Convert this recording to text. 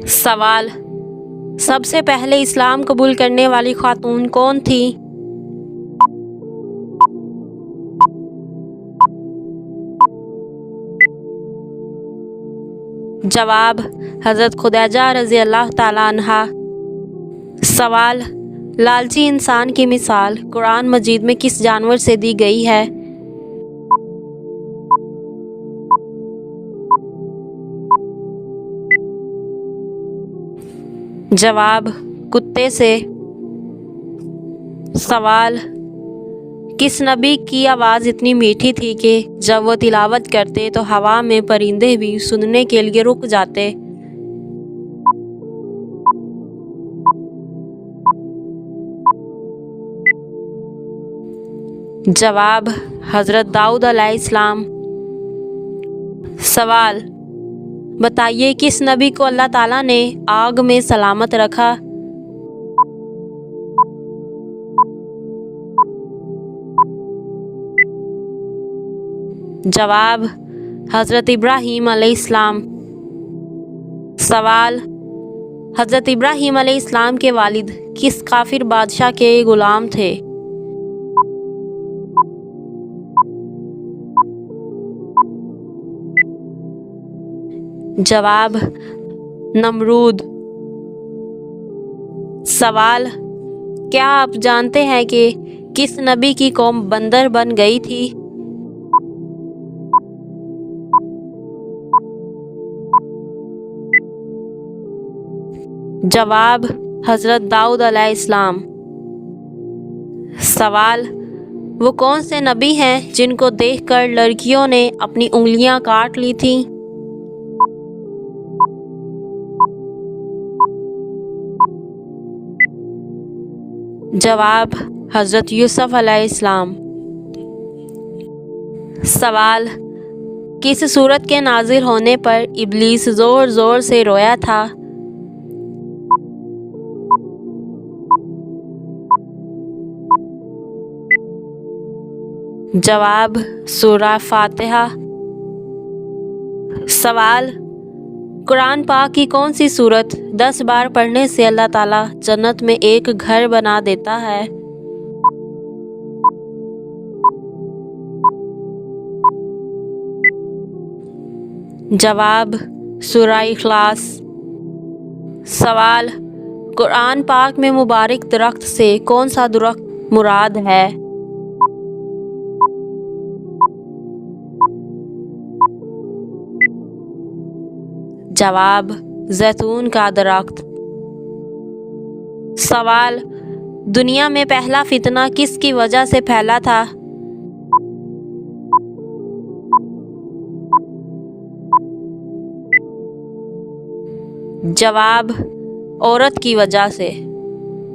सवाल: सबसे पहले इस्लाम कबूल करने वाली खातून कौन थी? जवाब: हज़रत खुदैजा रज़ी अल्लाह ताला अन्हा। सवाल: लालची इंसान की मिसाल कुरान मजीद में किस जानवर से दी गई है? जवाब: कुत्ते से। सवाल: किस नबी की आवाज़ इतनी मीठी थी कि जब वो तिलावत करते तो हवा में परिंदे भी सुनने के लिए रुक जाते? जवाब: हज़रत दाऊद अलैहिस्सलाम। सवाल: बताइए किस नबी को अल्लाह ताला ने आग में सलामत रखा? जवाब: हज़रत इब्राहीम अलैहिस्सलाम। सवाल: हज़रत इब्राहीम अलैहिस्सलाम के वालिद किस काफिर बादशाह के गुलाम थे? जवाब: नमरूद। सवाल: क्या आप जानते हैं कि किस नबी की कौम बंदर बन गई थी? जवाब: हज़रत दाऊद अलैहिस्सलाम। सवाल: वो कौन से नबी हैं जिनको देखकर लड़कियों ने अपनी उंगलियां काट ली थीं? जवाब: हज़रत यूसुफ अलैहिस्सलाम। सवाल: किस सूरत के नाजिल होने पर इब्लीस ज़ोर ज़ोर से रोया था? जवाब: सूरा फातिहा। सवाल: कुरान पाक की कौन सी सूरत 10 बार पढ़ने से अल्लाह ताला जन्नत में एक घर बना देता है? जवाब: सूरा इखलास। सवाल: कुरान पाक में मुबारक दरख्त से कौन सा दरख्त मुराद है? जवाब: जैतून का दरख्त। सवाल: दुनिया में पहला फितना किसकी वजह से फैला था? जवाब: औरत की वजह से।